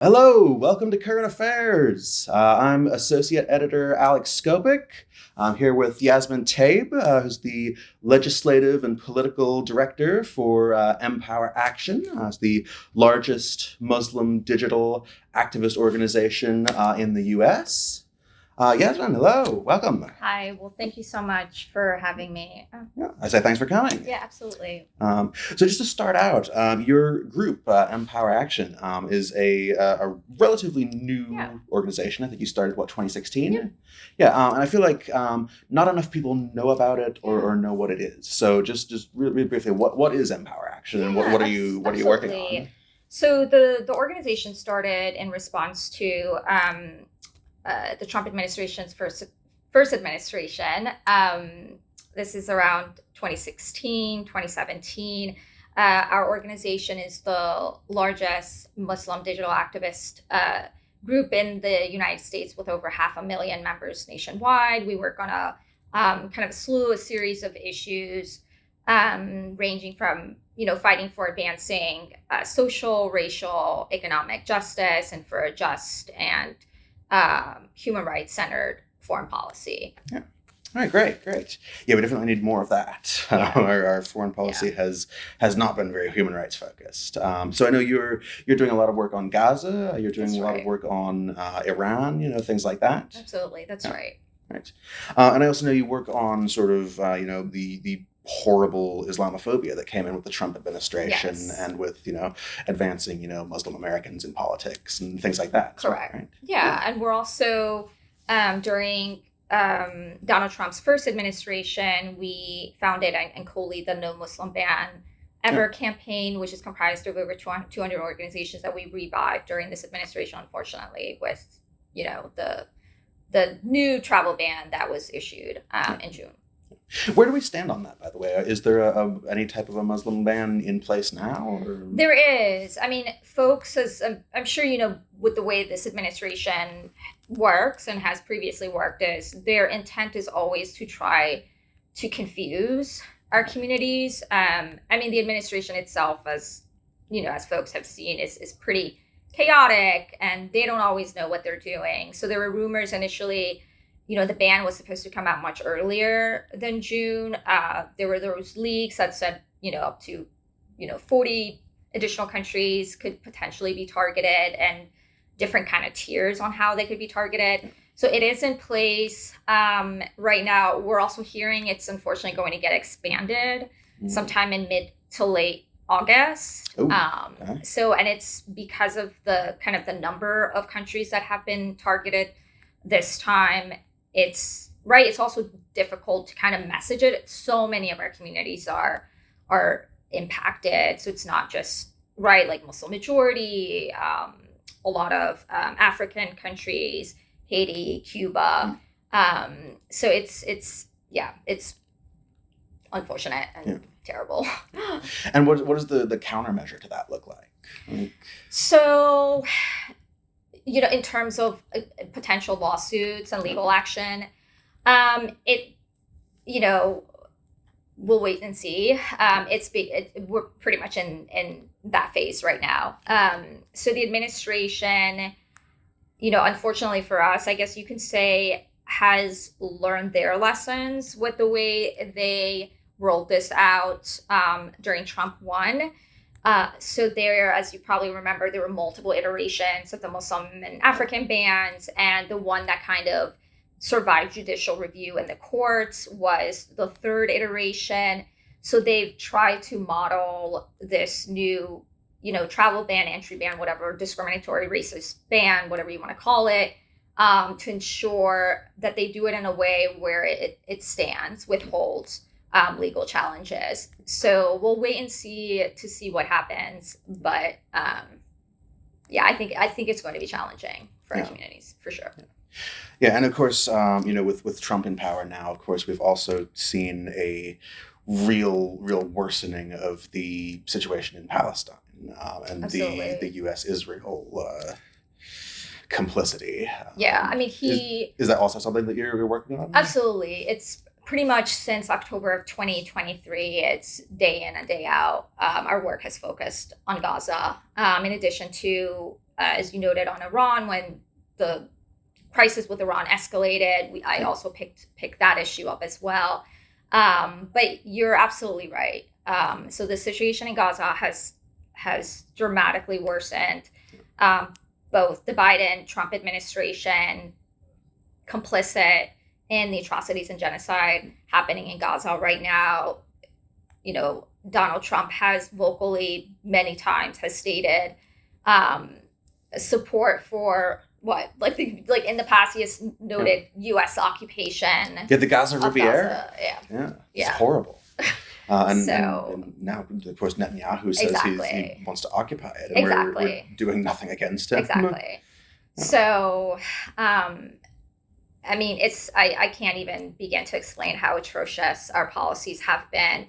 Hello, welcome to Current Affairs. I'm Associate Editor Alex Skopic. I'm here with Yasmine Taeb, who's the Legislative and Political Director for MPower Action. It's the largest Muslim digital activist organization in the US. Yasmine, hello, welcome. Hi, well, thank you so much for having me. Yeah, I say thanks for coming. Yeah, absolutely. So just to start out, your group, MPower Action, is a relatively new organization. I think you started, 2016? Yeah, and I feel like not enough people know about it or know what it is. So just really briefly, what is MPower Action and what are you working on? So the organization started in response to the Trump administration's first administration. This is around 2016, 2017. Our organization is the largest Muslim digital activist group in the United States with over 500,000 members nationwide. We work on a kind of a series of issues ranging from, fighting for advancing social, racial, economic justice and for a just and human rights centered foreign policy. Yeah. All right, great. Yeah, we definitely need more of that. Yeah. Our foreign policy has not been very human rights focused. So I know you're doing a lot of work on Gaza. You're doing a lot of work on Iran. Things like that. Absolutely, that's right. Right, and I also know you work on sort of the horrible Islamophobia that came in with the Trump administration and with advancing Muslim Americans in politics and things like that. Correct. Right? Yeah, and we're also during Donald Trump's first administration, we founded and co-lead the No Muslim Ban Ever campaign, which is comprised of over 200 organizations that we revived during this administration, unfortunately, with the new travel ban that was issued in June. Where do we stand on that, by the way? Is there any type of a Muslim ban in place now? Or? There is. I mean, folks, as I'm sure you know, with the way this administration works and has previously worked, is their intent is always to try to confuse our communities. I mean, the administration itself, as folks have seen, is pretty chaotic, and they don't always know what they're doing. So there were rumors initially. The ban was supposed to come out much earlier than June. There were those leaks that said, up to, 40 additional countries could potentially be targeted and different kind of tiers on how they could be targeted. So it is in place right now. We're also hearing it's unfortunately going to get expanded sometime in mid to late August. So, and it's because of the kind of the number of countries that have been targeted this time. It's also difficult to kind of message it. So many of our communities are impacted. So it's not just like Muslim majority, a lot of African countries, Haiti, Cuba. So it's unfortunate and terrible. And what does the countermeasure to that look like? So, in terms of potential lawsuits and legal action, we'll wait and see. We're pretty much in that phase right now. So the administration, unfortunately for us, I guess you can say, has learned their lessons with the way they rolled this out during Trump 1. So there, as you probably remember, there were multiple iterations of the Muslim and African bans, and the one that kind of survived judicial review in the courts was the third iteration. So they've tried to model this new, travel ban, entry ban, whatever, discriminatory racist ban, whatever you want to call it, to ensure that they do it in a way where it stands, withholds legal challenges. So we'll wait and see what happens. But I think it's going to be challenging for our communities for sure. Yeah, and of course, with Trump in power now, of course, we've also seen a real worsening of the situation in Palestine and the U.S.-Israel complicity. I mean, is that also something that you're working on? Absolutely. It's pretty much since October of 2023, it's day in and day out. Our work has focused on Gaza, in addition to as you noted, on Iran, when the crisis with Iran escalated, I also picked that issue up as well. But you're absolutely right. So the situation in Gaza has dramatically worsened. Both the Biden-Trump administration complicit in the atrocities and genocide happening in Gaza right now. You know, Donald Trump has vocally many times has stated support for what, like in the past he has noted U.S. occupation. Yeah, the Gaza Riviera. Gaza. It's horrible. And now, of course, Netanyahu says he wants to occupy it, and we're doing nothing against him. Exactly. So, I mean, I can't even begin to explain how atrocious our policies have been.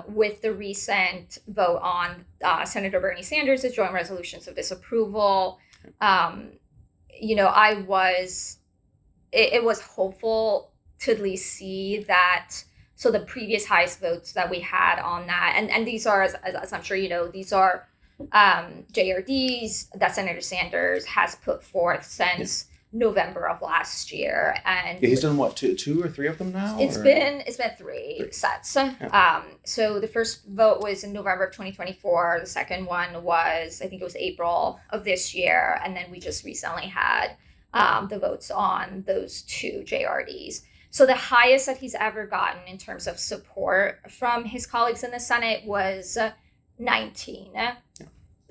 With the recent vote on Senator Bernie Sanders' joint resolutions of disapproval, you know, it was hopeful to at least see that. So the previous highest votes that we had on that, and these are, as I'm sure you know, these are JRDs that Senator Sanders has put forth since November of last year, and he's done what, two or three of them now? It's been three sets. Yeah. So the first vote was in November of 2024. The second one was, I think it was April of this year, and then we just recently had the votes on those two JRDs. So the highest that he's ever gotten in terms of support from his colleagues in the Senate was 19. Yeah.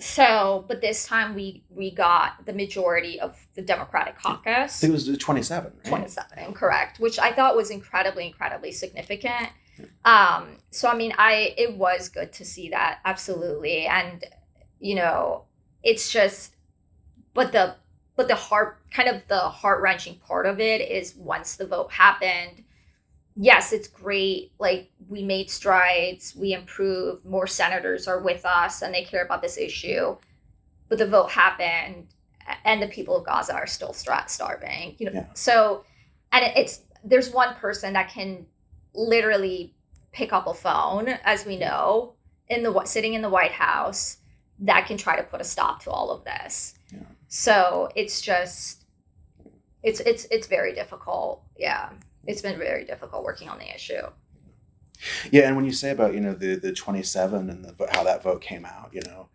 So, but this time we got the majority of the Democratic caucus. I think it was 27, right? 27, correct, which I thought was incredibly significant. Yeah. So, I mean, it was good to see that, absolutely. And, you know, it's just, but the heart-wrenching part of it is once the vote happened, yes, it's great. Like, we made strides, we improved, more senators are with us and they care about this issue. But the vote happened and the people of Gaza are still starving. You know, yeah. So, and there's one person that can literally pick up a phone, as we know, sitting in the White House, that can try to put a stop to all of this. Yeah. So it's just, it's very difficult. Yeah. It's been very difficult working on the issue. Yeah, and when you say about, you know, the 27 and how that vote came out, you know,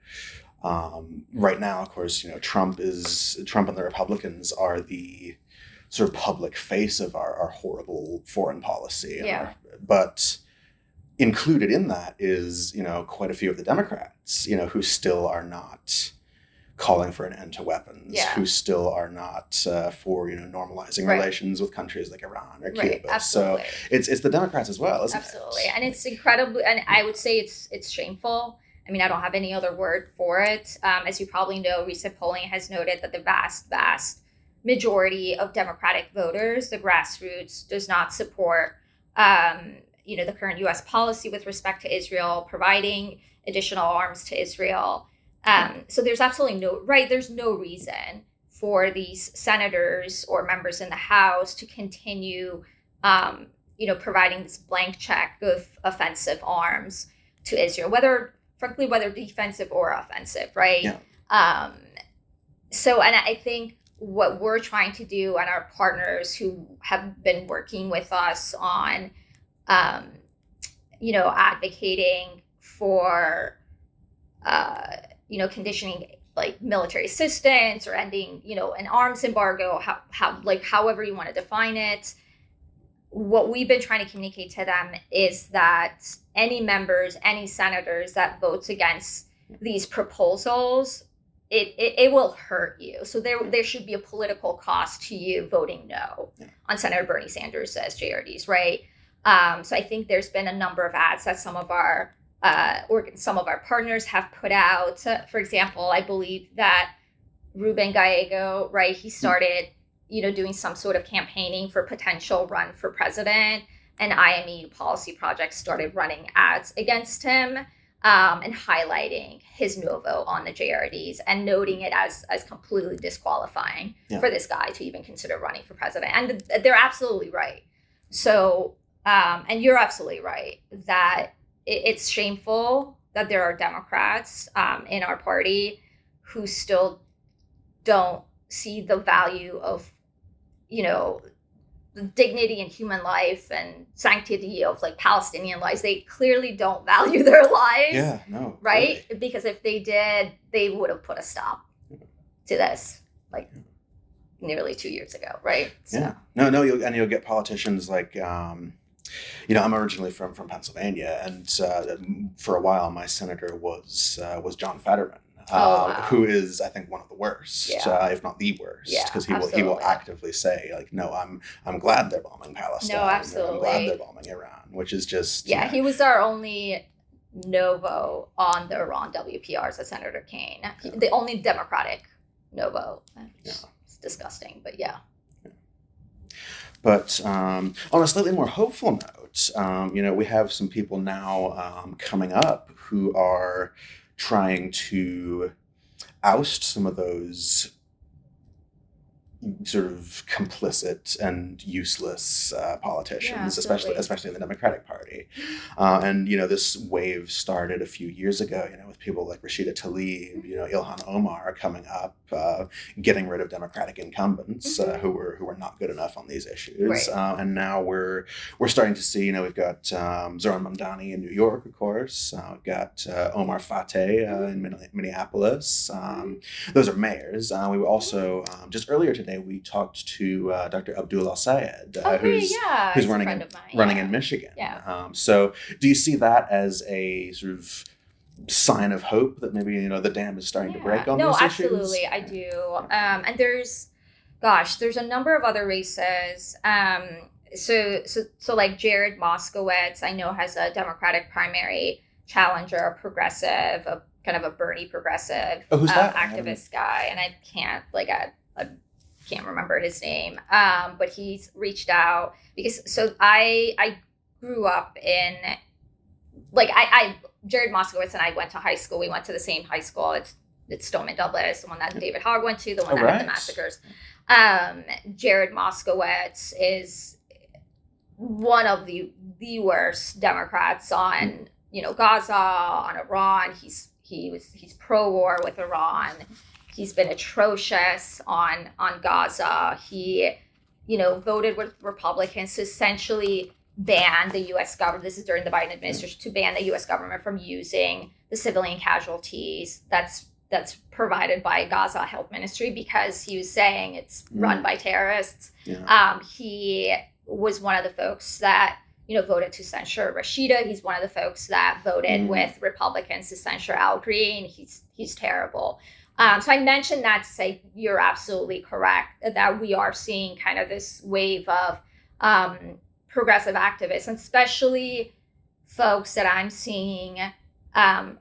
right now, of course, you know, Trump and the Republicans are the sort of public face of our horrible foreign policy. Yeah. But included in that is, you know, quite a few of the Democrats, you know, who still are not calling for an end to weapons, who still are not for, you know, normalizing relations with countries like Iran or Cuba. Absolutely. So it's the Democrats as well, isn't it? Absolutely. And it's incredibly, and I would say it's shameful. I mean, I don't have any other word for it. As you probably know, recent polling has noted that the vast majority of Democratic voters, the grassroots, does not support, you know, the current U.S. policy with respect to Israel, providing additional arms to Israel. So there's absolutely there's no reason for these senators or members in the House to continue, you know, providing this blank check of offensive arms to Israel, whether defensive or offensive, right? Yeah. So, and I think what we're trying to do, and our partners who have been working with us on, you know, advocating for, you know, conditioning like military assistance or ending, you know, an arms embargo, however you want to define it. What we've been trying to communicate to them is that any senators that votes against these proposals, it will hurt you. So there should be a political cost to you voting no on Senator Bernie Sanders' JRDs, right? So I think there's been a number of ads that some of our partners have put out. For example, I believe that Ruben Gallego, right, he started, you know, doing some sort of campaigning for potential run for president, and IMEU Policy Project started running ads against him and highlighting his no vote on the JRDs and noting it as completely disqualifying for this guy to even consider running for president. And they're absolutely right. So, and you're absolutely right that it's shameful that there are Democrats in our party who still don't see the value of, the dignity in human life and sanctity of like Palestinian lives. They clearly don't value their lives. Yeah, no. Right? Really. Because if they did, they would have put a stop to this like nearly 2 years ago, right? So. Yeah. No, you'll get politicians like, I'm originally from Pennsylvania, and for a while my senator was John Fetterman. Wow. Who is, I think, one of the worst, if not the worst, because he will actively say, like, no, I'm glad they're bombing Palestine. No, absolutely. I'm glad they're bombing Iran, which is just he was our only no vote on the Iran WPR, as Senator Kane. The only Democratic no vote. It's disgusting, but yeah. But on a slightly more hopeful note, we have some people now coming up who are trying to oust some of those sort of complicit and useless politicians, especially in the Democratic Party. And this wave started a few years ago, with people like Rashida Tlaib, Ilhan Omar coming up, getting rid of Democratic incumbents who were not good enough on these issues. Right. And now we're starting to see, we've got Zohran Mamdani in New York, of course. We've got Omar Fateh in Minneapolis. Those are mayors. We were also just earlier today we talked to Dr. Abdul Al-Sayed, who's running in Michigan. Yeah. So do you see that as a sort of sign of hope that maybe the dam is starting to break on these issues? No, absolutely, I do. And there's a number of other races. So like Jared Moskowitz, I know has a Democratic primary challenger, a progressive, kind of a Bernie progressive activist guy, and I can't can't remember his name, but he's reached out because I grew up in Jared Moskowitz and I went to high school. We went to the same high school. It's Stoneman Douglas, the one that David Hogg went to, the one that had the massacres. Jared Moskowitz is one of the worst Democrats on Gaza, on Iran. He's pro-war with Iran. He's been atrocious on Gaza. He, voted with Republicans to essentially ban the U.S. government. This is during the Biden administration, to ban the U.S. government from using the civilian casualties that's provided by Gaza Health Ministry because he was saying it's run by terrorists. Yeah. He was one of the folks that voted to censure Rashida. He's one of the folks that voted with Republicans to censure Al Green. He's terrible. So I mentioned that to say you're absolutely correct that we are seeing kind of this wave of progressive activists, and especially folks that I'm seeing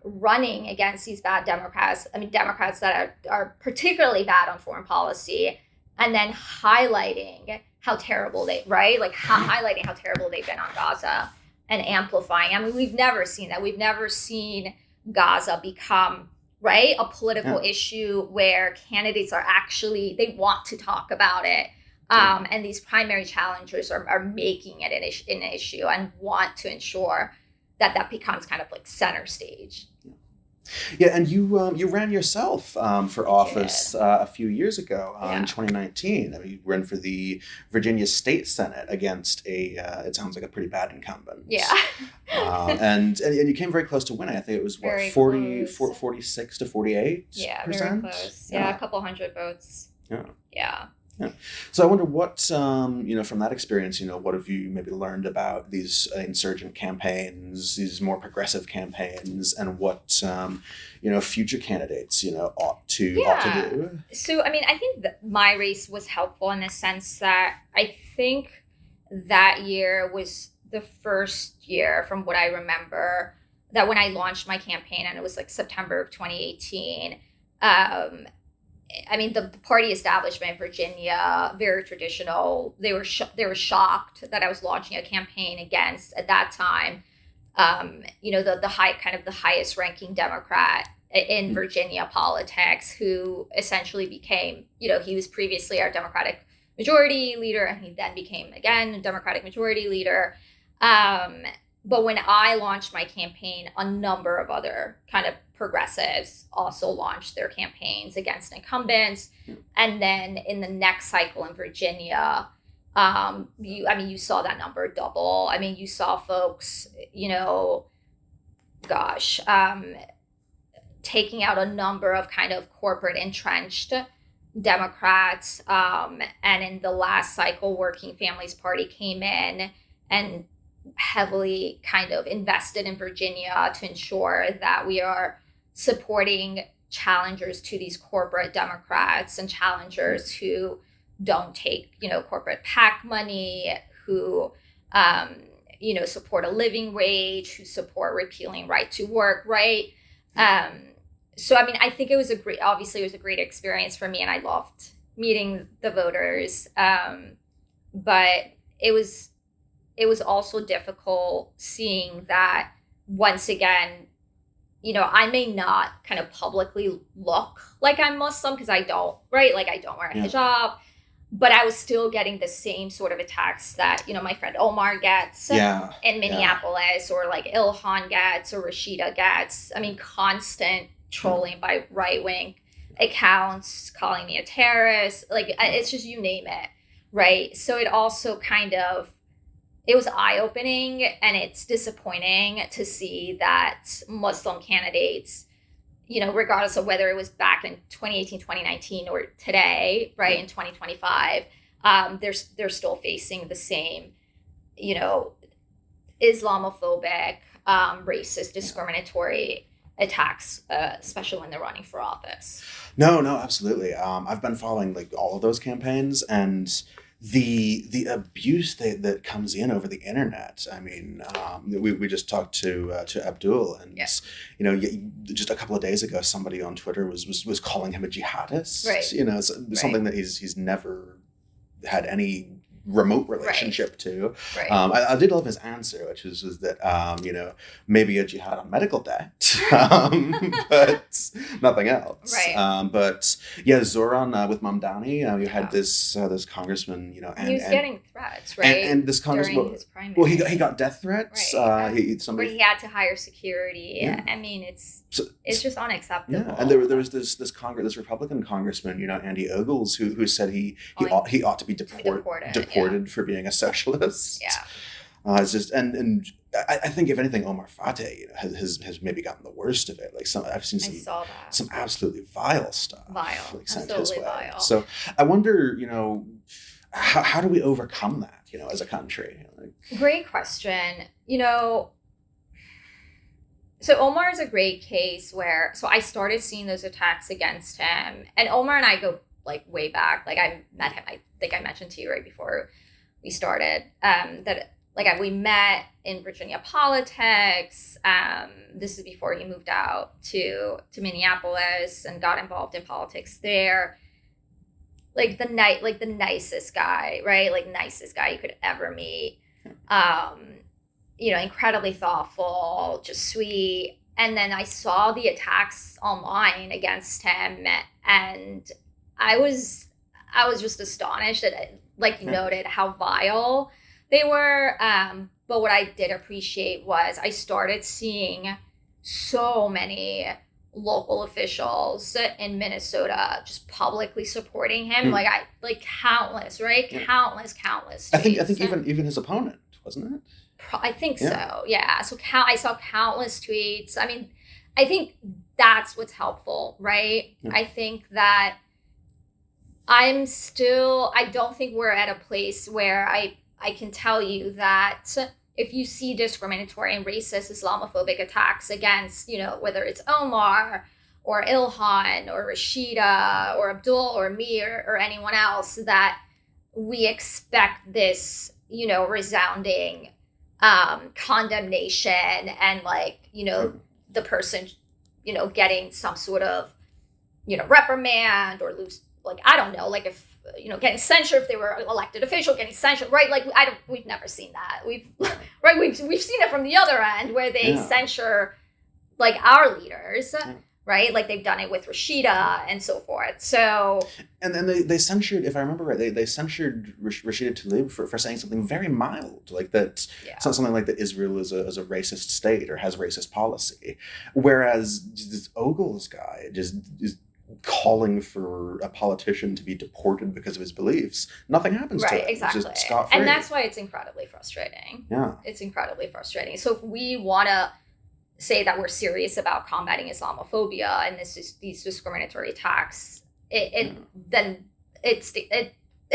running against these bad Democrats. I mean, Democrats that are particularly bad on foreign policy, and then highlighting how terrible highlighting how terrible they've been on Gaza and amplifying. I mean, we've never seen that. We've never seen Gaza become a political issue where candidates are actually, they want to talk about it. And these primary challengers are making it an issue and want to ensure that becomes kind of like center stage. Yeah, and you ran yourself for office a few years ago in 2019. I mean, you ran for the Virginia State Senate against it sounds like a pretty bad incumbent. Yeah. And you came very close to winning. I think it was 46 to 48%? Yeah, very close. Yeah, a couple hundred votes. Yeah. Yeah. Yeah. So I wonder what, from that experience, what have you maybe learned about these insurgent campaigns, these more progressive campaigns, and what, future candidates, ought to do? So, I mean, I think that my race was helpful in the sense that I think that year was the first year from what I remember that when I launched my campaign, and it was like September of 2018, I mean, the party establishment in Virginia, very traditional. They were shocked that I was launching a campaign against, at that time, the highest ranking Democrat in Virginia politics, who essentially became, he was previously our Democratic majority leader, and he then became again a Democratic majority leader. But when I launched my campaign, a number of other kind of progressives also launched their campaigns against incumbents. And then in the next cycle in Virginia, you saw that number double. I mean, you saw folks, taking out a number of kind of corporate entrenched Democrats. And in the last cycle, Working Families Party came in and heavily kind of invested in Virginia to ensure that we are supporting challengers to these corporate Democrats and challengers who don't take, corporate PAC money, who, support a living wage, who support repealing right to work, right? So, I mean, I think it was a great experience for me, and I loved meeting the voters. But it was also difficult seeing that once again, I may not kind of publicly look like I'm Muslim because I don't, right? Like I don't wear a hijab, but I was still getting the same sort of attacks that, my friend Omar gets in Minneapolis or like Ilhan gets or Rashida gets. I mean, constant trolling by right-wing accounts, calling me a terrorist, like it's just, you name it, right? So it also it was eye-opening, and it's disappointing to see that Muslim candidates, regardless of whether it was back in 2018, 2019, or today, right, in 2025, they're still facing the same, Islamophobic, racist, discriminatory attacks, especially when they're running for office. No, absolutely. I've been following like all of those campaigns, and the abuse that comes in over the internet. I mean, we just talked to Abdul, and just a couple of days ago, somebody on Twitter was calling him a jihadist. Right. Something that he's never had any remote relationship to. Right. I did love his answer, which was that maybe a jihad on medical debt, but nothing else. Right. But Zohran with Mamdani, you had this congressman, and he was getting threats, right? And this congressman, during his primary. Well, he got death threats. Right. Where he had to hire security. Yeah. I mean, it's just unacceptable. Yeah, and there was this Republican congressman, Andy Ogles, who said he ought to be deported for being a socialist. Yeah. It's just and I think if anything, Omar Fateh has maybe gotten the worst of it. Like I've seen some absolutely vile stuff. Sent his way. Vile. So I wonder, how do we overcome that, as a country? Great question. So Omar is a great case so I started seeing those attacks against him, and Omar and I go like way back. Like I met him, I think I mentioned to you right before we started, we met in Virginia politics. This is before he moved out to Minneapolis and got involved in politics there. Like the nicest guy, right? Like nicest guy you could ever meet. Incredibly thoughtful, just sweet. And then I saw the attacks online against him, and I was just astonished at, like you noted, how vile they were. But what I did appreciate was I started seeing so many local officials in Minnesota just publicly supporting him. Countless, right? Countless tweets. I think even his opponent, wasn't it? I think so. Yeah. So I saw countless tweets. I mean, I think that's what's helpful, right? Yeah. I think that I don't think we're at a place where I can tell you that if you see discriminatory and racist Islamophobic attacks against, whether it's Omar or Ilhan or Rashida or Abdul or me or anyone else, that we expect this, resounding condemnation and the person, getting some sort of, reprimand or lose, I don't know, if, getting censured if they were elected official, getting censured, right? We've never seen that. We've seen it from the other end where they censure our leaders. right? Like they've done it with Rashida and so forth. So, and then they censured, if I remember right, they censured Rashida Tlaib for saying something very mild, like that. yeah. Something like that Israel is a racist state or has racist policy, whereas this Ogles guy just is calling for a politician to be deported because of his beliefs. Nothing happens to it. Exactly. It's just scot-free. And that's why it's incredibly frustrating. Yeah. It's incredibly frustrating. So if we want to say that we're serious about combating Islamophobia and these discriminatory attacks, then it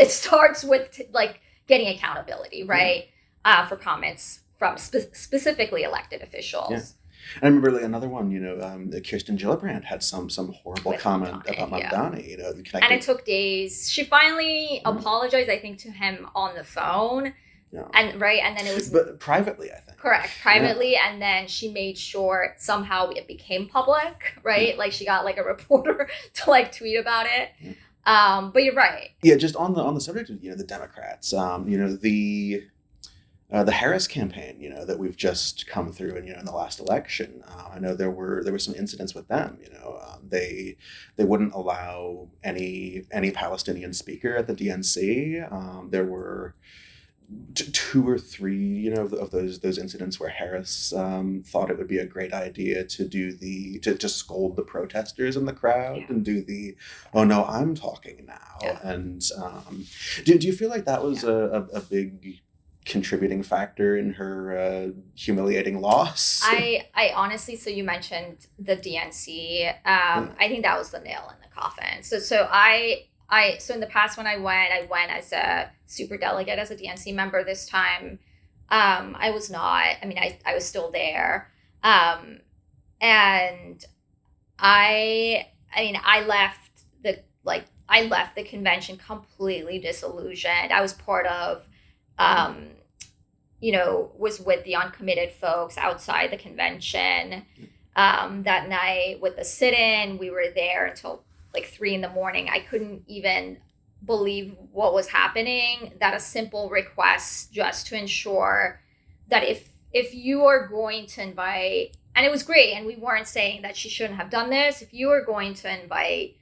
starts with like getting accountability, right? For comments from specifically elected officials. Yeah. And I remember like another one, Kirsten Gillibrand had some horrible With comment Mamdani, about Mamdani, And it took days. She finally apologized, I think, to him on the phone. Yeah. And then it was but privately, I think. Correct, privately, and then she made sure somehow it became public, right? Yeah. Like she got like a reporter to like tweet about it. Yeah. But you're right. Yeah, just on the subject of the Democrats, the Harris campaign, that we've just come through, and in the last election, I know there were some incidents with them. They wouldn't allow any Palestinian speaker at the DNC. There were two or three, of those incidents where Harris thought it would be a great idea to scold the protesters in the crowd and do the, oh no, I'm talking now. Yeah. And do you feel like that was a big contributing factor in her humiliating loss? I honestly, so you mentioned the DNC. I think that was the nail in the coffin. So in the past when I went as a super delegate, as a DNC member. This time, I was not. I mean, I was still there, and I left the convention completely disillusioned. I was part of, was with the uncommitted folks outside the convention. That night with the sit-in, we were there until like 3 a.m. I couldn't even believe what was happening, that a simple request just to ensure that if you are going to invite, and it was great, and we weren't saying that she shouldn't have done this, if you are going to invite,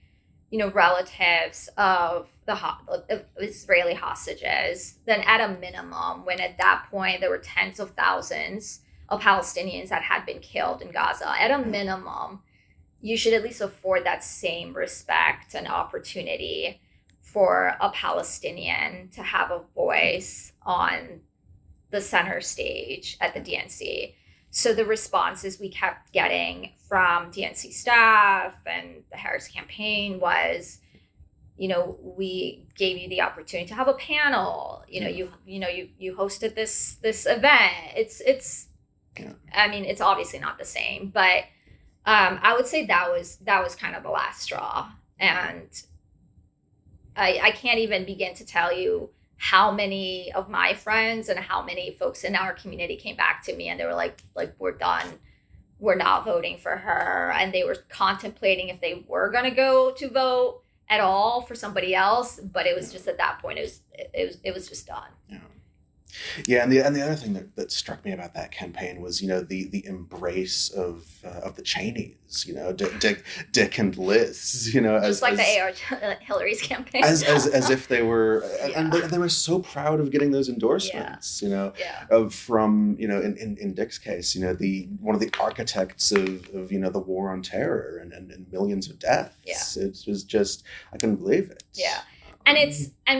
relatives of the Israeli hostages, then at a minimum, when at that point there were tens of thousands of Palestinians that had been killed in Gaza, at a minimum, you should at least afford that same respect and opportunity for a Palestinian to have a voice on the center stage at the DNC. So the responses we kept getting from DNC staff and the Harris campaign was, we gave you the opportunity to have a panel. You hosted this event. It's I mean, it's obviously not the same, but I would say that was kind of the last straw. And I can't even begin to tell you how many of my friends and how many folks in our community came back to me and they were like, we're done. We're not voting for her. And they were contemplating if they were going to go to vote at all for somebody else. But it was just at that point, it was just done. Yeah, and the other thing that struck me about that campaign was, the embrace of the Cheneys, Dick and Liz, just like the AR Hillary's campaign, as if they were, and they were so proud of getting those endorsements, from in Dick's case, one of the architects of the war on terror and millions of deaths. Yeah. It was just, I couldn't believe it. Yeah, and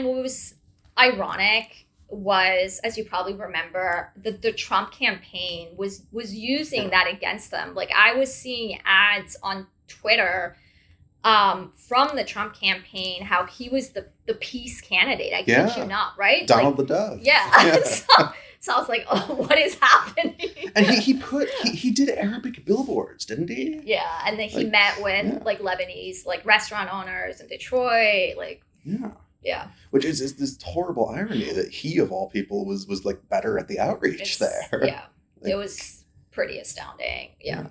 what was ironic was, as you probably remember, the Trump campaign was using that against them. Like, I was seeing ads on Twitter from the Trump campaign, how he was the peace candidate. I kid you not, right? Donald the Dove. Yeah. So I was like, oh, what is happening? And he did Arabic billboards, didn't he? Yeah, and then he met with like Lebanese like restaurant owners in Detroit, like Yeah. Which is this horrible irony that he, of all people, was like better at the outreach there. Yeah. It was pretty astounding. Yeah.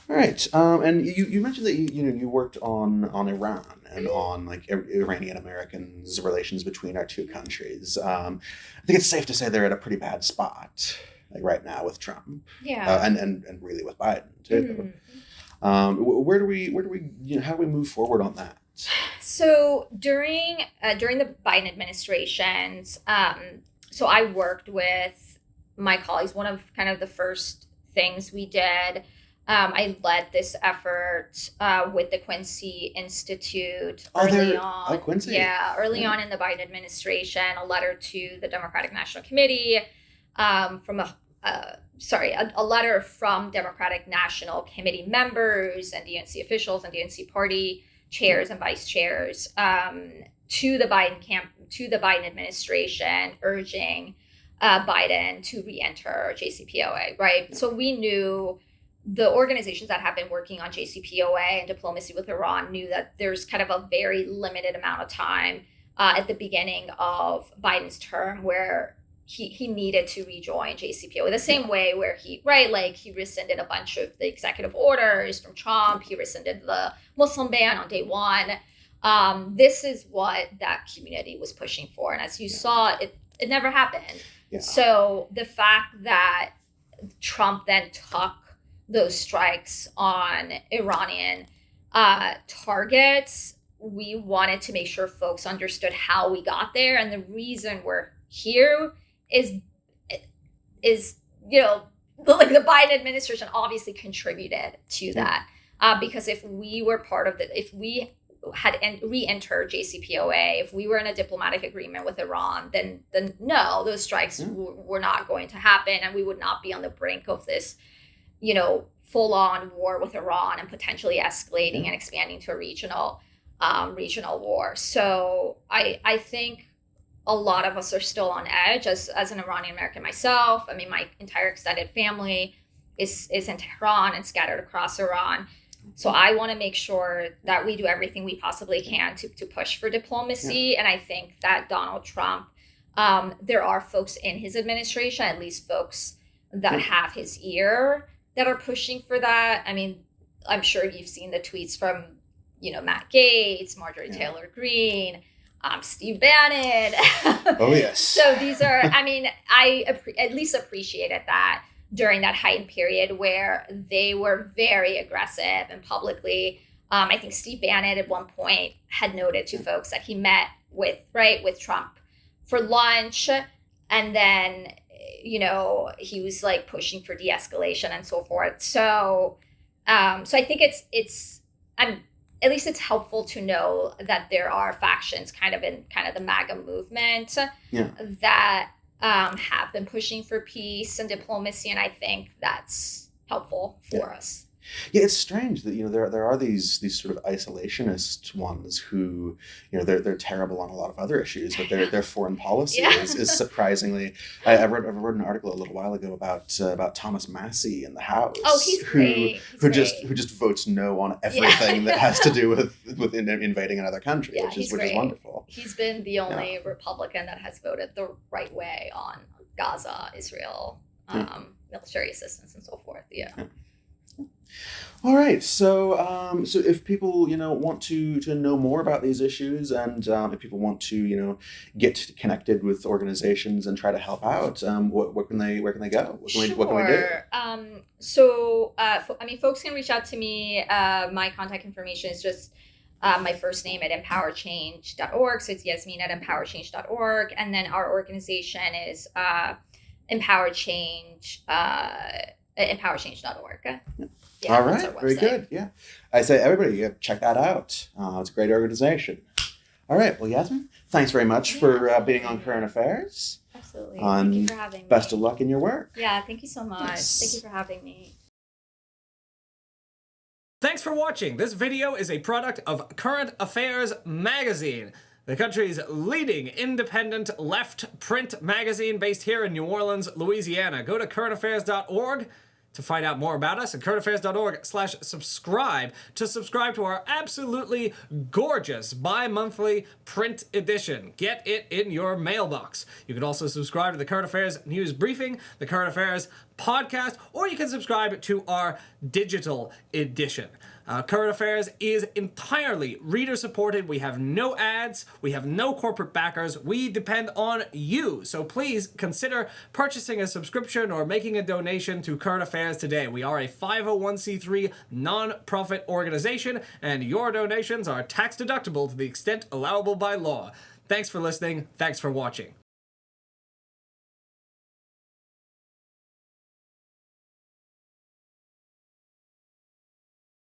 All right. And you mentioned that you worked on Iran and on like Iranian Americans' relations between our two countries. I think it's safe to say they're at a pretty bad spot, like right now with Trump. Yeah. And really with Biden too. Where do we, how do we move forward on that? So during the Biden administrations, so I worked with my colleagues. One of kind of the first things we did, I led this effort with the Quincy Institute early on. Oh, Quincy. Yeah, early on in the Biden administration, a letter to the Democratic National Committee from a letter from Democratic National Committee members and DNC officials and DNC party chairs and vice chairs to the Biden administration, urging Biden to re-enter JCPOA. Right. So we knew the organizations that have been working on JCPOA and diplomacy with Iran knew that there's kind of a very limited amount of time at the beginning of Biden's term where he needed to rejoin JCPOA the same way where he rescinded a bunch of the executive orders from Trump. He rescinded the Muslim ban on day one. This is what that community was pushing for. And as you saw, it never happened. Yeah. So the fact that Trump then took those strikes on Iranian targets, we wanted to make sure folks understood how we got there. And the reason we're here is the Biden administration obviously contributed to that, because if we had re-entered JCPOA, if we were in a diplomatic agreement with Iran, then no, those strikes were not going to happen, and we would not be on the brink of this, full-on war with Iran and potentially escalating and expanding to a regional war. So I think a lot of us are still on edge as an Iranian American myself. I mean, my entire extended family is in Tehran and scattered across Iran. So I want to make sure that we do everything we possibly can to push for diplomacy. Yeah. And I think that Donald Trump, there are folks in his administration, at least folks that have his ear, that are pushing for that. I mean, I'm sure you've seen the tweets from, Matt Gaetz, Marjorie Taylor Greene, Steve Bannon. Oh, yes. So these are, I at least appreciated that during that heightened period where they were very aggressive and publicly. I think Steve Bannon at one point had noted to folks that he met with Trump for lunch, and then, he was like pushing for de-escalation and so forth. So I think at least it's helpful to know that there are factions kind of in the MAGA movement that have been pushing for peace and diplomacy, and I think that's helpful for us. Yeah, it's strange that there are these sort of isolationist ones who they're terrible on a lot of other issues, but their foreign policy is surprisingly. I wrote an article a little while ago about Thomas Massey in the House. Oh, he's great. Who just votes no on everything that has to do with invading another country, which is wonderful. He's been the only Republican that has voted the right way on Gaza, Israel, military assistance, and so forth. Yeah. All right. So if people, want to know more about these issues, and if people want to, get connected with organizations and try to help out, where can they go? What can we do? Folks can reach out to me. My contact information is just my first name at empowerchange.org. So it's Yasmine at empowerchange.org. And then our organization is empowerchange, empowerchange.org. Yeah, all right, very good. Yeah, I say everybody, check that out. It's a great organization. All right, well, Yasmine, thanks very much for being on Current Affairs. Absolutely. Thank you for having me. Best of luck in your work. Yeah, thank you so much. Yes. Thank you for having me. Thanks for watching. This video is a product of Current Affairs magazine, the country's leading independent left print magazine based here in New Orleans, Louisiana. Go to currentaffairs.org to find out more about us, and currentaffairs.org/subscribe to subscribe to our absolutely gorgeous bi-monthly print edition. Get it in your mailbox. You can also subscribe to the Current Affairs News Briefing, the Current Affairs Podcast, or you can subscribe to our digital edition. Current Affairs is entirely reader-supported. We have no ads. We have no corporate backers. We depend on you. So please consider purchasing a subscription or making a donation to Current Affairs today. We are a 501c3 non-profit organization, and your donations are tax-deductible to the extent allowable by law. Thanks for listening. Thanks for watching.